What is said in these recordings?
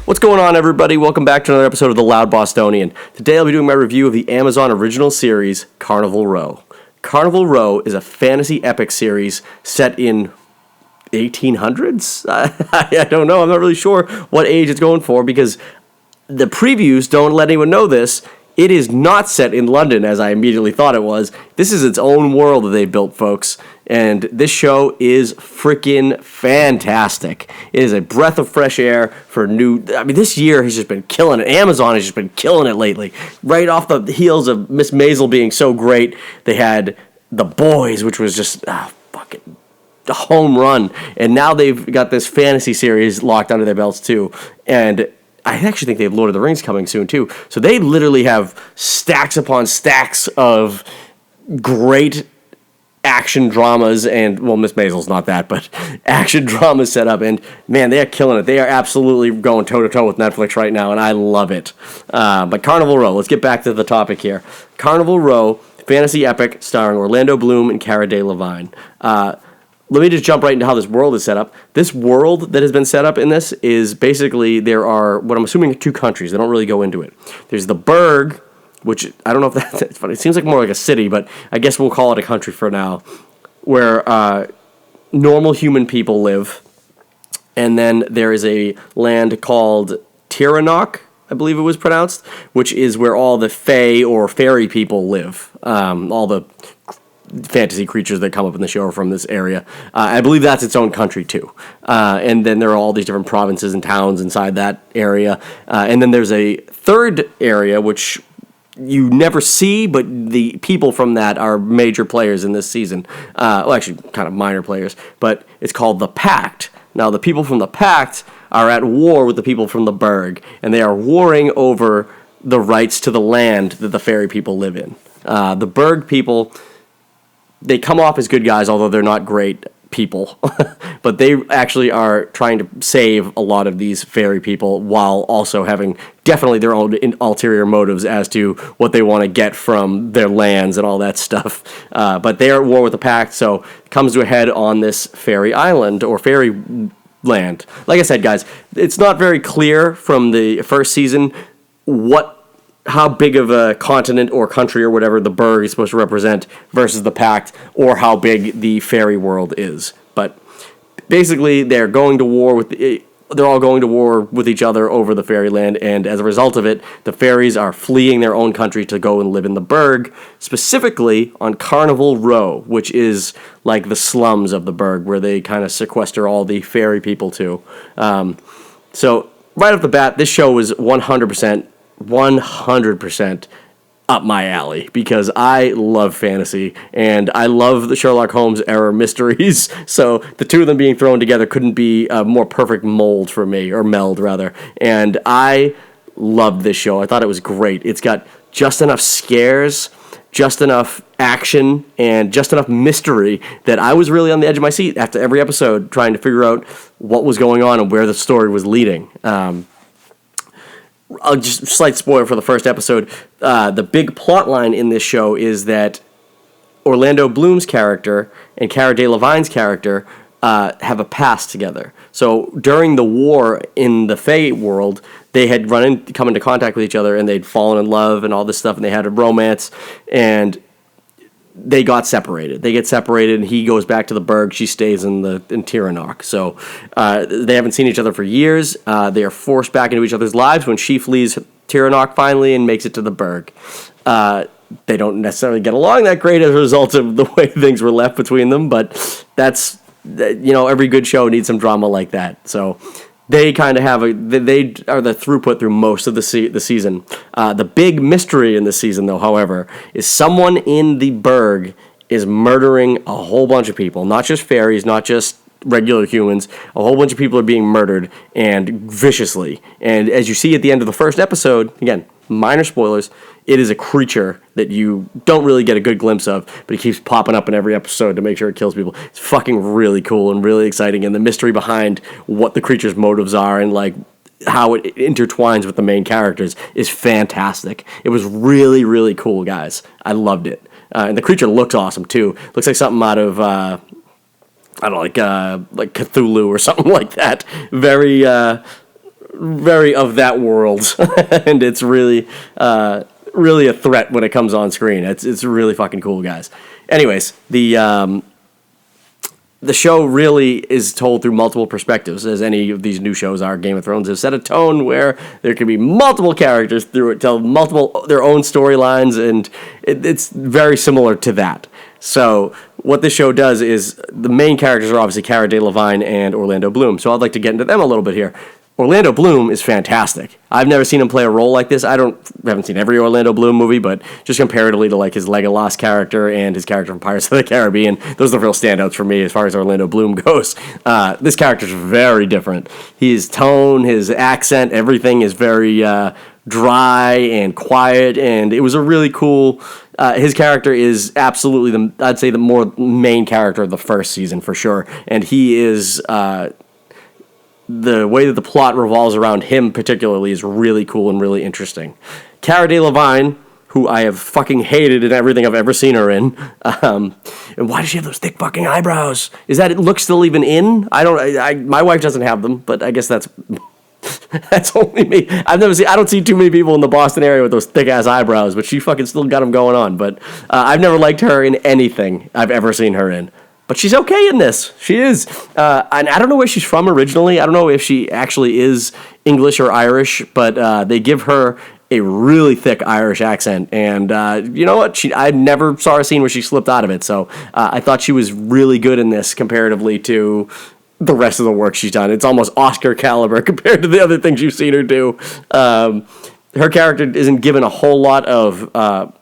What's going on, everybody? Welcome back to another episode of The Loud Bostonian. Today I'll be doing my review of the Amazon original series, Carnival Row. Carnival Row is a fantasy epic series set in 1800s? I don't know. I'm not really sure what age it's going for because the previews don't let anyone know this. It is not set in London, as I immediately thought it was. This is its own world that they built, folks. And this show is freaking fantastic. It is a breath of fresh air for this year has just been killing it. Amazon has just been killing it lately. Right off the heels of Miss Maisel being so great, they had The Boys, which was just fucking a home run. And now they've got this fantasy series locked under their belts, too. And I actually think they have Lord of the Rings coming soon, too. So they literally have stacks upon stacks of great action dramas and, well, Miss Maisel's not that, but action dramas set up. And, man, they are killing it. They are absolutely going toe-to-toe with Netflix right now, and I love it. But Carnival Row, let's get back to the topic here. Carnival Row, fantasy epic starring Orlando Bloom and Cara Delevingne. Let me just jump right into how this world is set up. This world that has been set up in this is basically there are, what I'm assuming, two countries. They don't really go into it. There's the Burg, which I don't know if that's funny. It seems like more like a city, but I guess we'll call it a country for now, where normal human people live. And then there is a land called Tiranoc, I believe it was pronounced, which is where all the fae or fairy people live. All the fantasy creatures that come up in the show are from this area. I believe that's its own country, too. And then there are all these different provinces and towns inside that area. And then there's a third area, which you never see, but the people from that are major players in this season. Well, actually, kind of minor players. But it's called the Pact. Now, the people from the Pact are at war with the people from the Burg, and they are warring over the rights to the land that the fairy people live in. The Burg people, they come off as good guys, although they're not great people. But they actually are trying to save a lot of these fairy people while also having definitely their own ulterior motives as to what they want to get from their lands and all that stuff. But they are at war with the Pact, so it comes to a head on this fairy island or fairy land. Like I said, guys, it's not very clear from the first season how big of a continent or country or whatever the Burg is supposed to represent versus the Pact, or how big the fairy world is. But basically, they're all going to war with each other over the fairyland, and as a result of it, the fairies are fleeing their own country to go and live in the Burg, specifically on Carnival Row, which is like the slums of the Burg, where they kind of sequester all the fairy people to. So right off the bat, this show was 100% up my alley because I love fantasy and I love the Sherlock Holmes era mysteries. So the two of them being thrown together couldn't be a more perfect mold for me, or meld rather. And I loved this show. I thought it was great. It's got just enough scares, just enough action, and just enough mystery that I was really on the edge of my seat after every episode trying to figure out what was going on and where the story was leading. Just slight spoiler for the first episode. The big plot line in this show is that Orlando Bloom's character and Cara Delevingne's character have a past together. So during the war in the Fae world, they had come into contact with each other, and they'd fallen in love and all this stuff, and they had a romance, and they got separated. They get separated, and he goes back to the Burg. She stays in Tiranoc. So they haven't seen each other for years. They are forced back into each other's lives when she flees Tiranoc finally and makes it to the Burg. They don't necessarily get along that great as a result of the way things were left between them, but that's, every good show needs some drama like that. So they kind of they are the throughput through most of the season. The big mystery in this season, though, however, is someone in the Burg is murdering a whole bunch of people. Not just fairies, not just regular humans. A whole bunch of people are being murdered, and viciously. And as you see at the end of the first episode, again, minor spoilers, it is a creature that you don't really get a good glimpse of, but it keeps popping up in every episode to make sure it kills people. It's fucking really cool and really exciting, and the mystery behind what the creature's motives are and like how it intertwines with the main characters is fantastic. It was really, really cool, guys. I loved it. And the creature looks awesome, too. Looks like something out of, I don't know, like Cthulhu or something like that. Very very of that world, and it's really really a threat when it comes on screen. It's really fucking cool, guys. Anyways, the show really is told through multiple perspectives, as any of these new shows are. Game of Thrones has set a tone where there can be multiple characters through it, tell multiple their own storylines, and it's very similar to that. So what this show does is the main characters are obviously Cara Delevingne and Orlando Bloom. So I'd like to get into them a little bit here. Orlando Bloom is fantastic. I've never seen him play a role like this. I haven't seen every Orlando Bloom movie, but just comparatively to like his Legolas character and his character from Pirates of the Caribbean, those are the real standouts for me as far as Orlando Bloom goes. This character's very different. His tone, his accent, everything is very dry and quiet, and it was a really cool. His character is absolutely I'd say the more main character of the first season for sure, and he is. The way that the plot revolves around him particularly is really cool and really interesting. Cara Delevingne, who I have fucking hated in everything I've ever seen her in. And why does she have those thick fucking eyebrows? Is that look still even in? My wife doesn't have them, but I guess that's only me. I don't see too many people in the Boston area with those thick ass eyebrows, but she fucking still got them going on. But I've never liked her in anything I've ever seen her in. But she's okay in this. She is. And I don't know where she's from originally. I don't know if she actually is English or Irish, but they give her a really thick Irish accent. And you know what? I never saw a scene where she slipped out of it. So I thought she was really good in this comparatively to the rest of the work she's done. It's almost Oscar caliber compared to the other things you've seen her do. Her character isn't given a whole lot of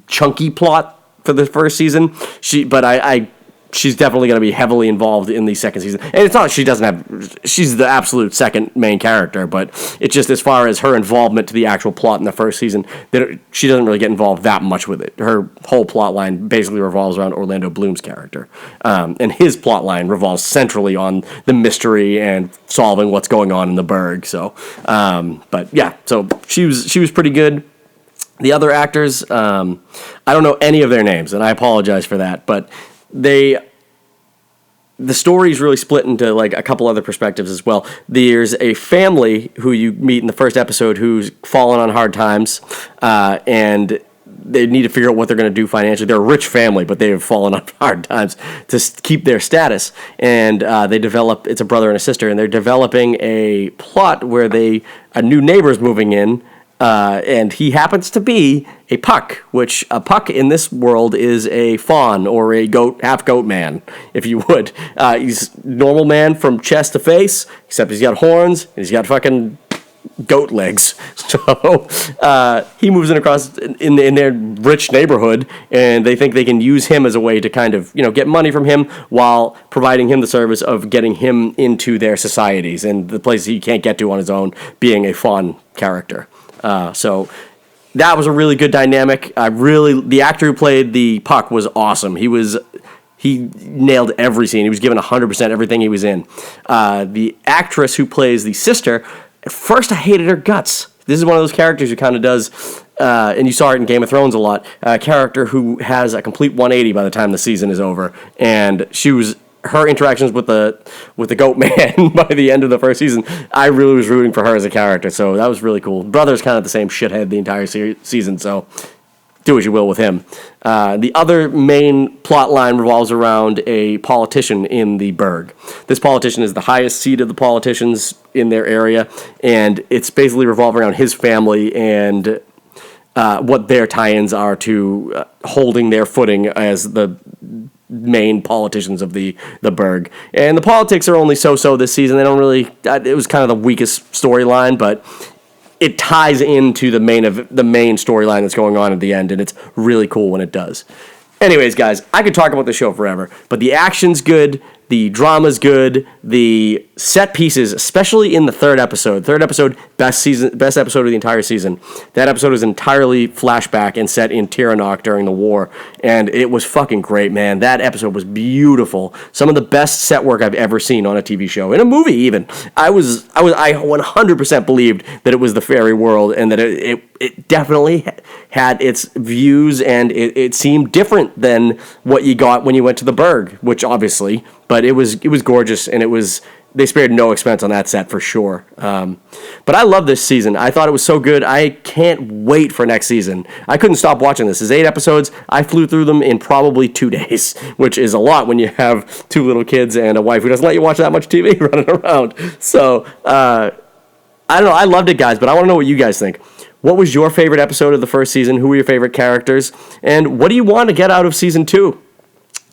chunky plot for the first season, she's definitely going to be heavily involved in the second season. And it's not she's the absolute second main character, but it's just as far as her involvement to the actual plot in the first season, that she doesn't really get involved that much with it. Her whole plot line basically revolves around Orlando Bloom's character, and his plot line revolves centrally on the mystery and solving what's going on in the Burg. So, but yeah, so she was pretty good. The other actors, I don't know any of their names, and I apologize for that, but the story is really split into like a couple other perspectives as well. There's a family who you meet in the first episode who's fallen on hard times, and they need to figure out what they're going to do financially. They're a rich family, but they have fallen on hard times to keep their status, and it's a brother and a sister, and they're developing a plot where a new neighbor's moving in, and he happens to be a puck, which a puck in this world is a fawn or a half goat man, if you would. He's a normal man from chest to face, except he's got horns and he's got fucking goat legs. So he moves in across in their rich neighborhood, and they think they can use him as a way to kind of get money from him while providing him the service of getting him into their societies and the places he can't get to on his own, being a fawn character. So that was a really good dynamic. The actor who played the puck was awesome. He nailed every scene. He was given 100% everything he was in. The actress who plays the sister, at first I hated her guts. This is one of those characters who kind of does, and you saw it in Game of Thrones a lot, a character who has a complete 180 by the time the season is over. And her interactions with the goat man by the end of the first season, I really was rooting for her as a character, so that was really cool. Brother's kind of the same shithead the entire season, so do as you will with him. The other main plot line revolves around a politician in the Burg. This politician is the highest seat of the politicians in their area, and it's basically revolving around his family and what their tie-ins are to holding their footing as the main politicians of the Burg. And the politics are only so-so this season. They don't really... It was kind of the weakest storyline, but it ties into the main storyline that's going on at the end, and it's really cool when it does. Anyways, guys, I could talk about the show forever, but the action's good, the drama's good, the set pieces, especially in the third episode, best episode of the entire season. That episode is entirely flashback and set in Tiranoc during the war, and it was fucking great, man. That episode was beautiful. Some of the best set work I've ever seen on a TV show, in a movie even. I 100% believed that it was the fairy world, and that it definitely had its views, and it seemed different than what you got when you went to the Burg, which obviously, but it was gorgeous, and it was they spared no expense on that set for sure. But I love this season. I thought it was so good. I can't wait for next season. I couldn't stop watching this. There's 8 episodes. I flew through them in probably 2 days, which is a lot when you have 2 little kids and a wife who doesn't let you watch that much TV running around. So, I don't know. I loved it, guys, but I want to know what you guys think. What was your favorite episode of the first season? Who were your favorite characters? And what do you want to get out of season 2?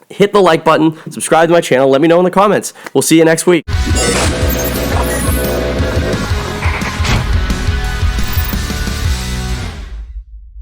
Hit the like button, subscribe to my channel, let me know in the comments. We'll see you next week.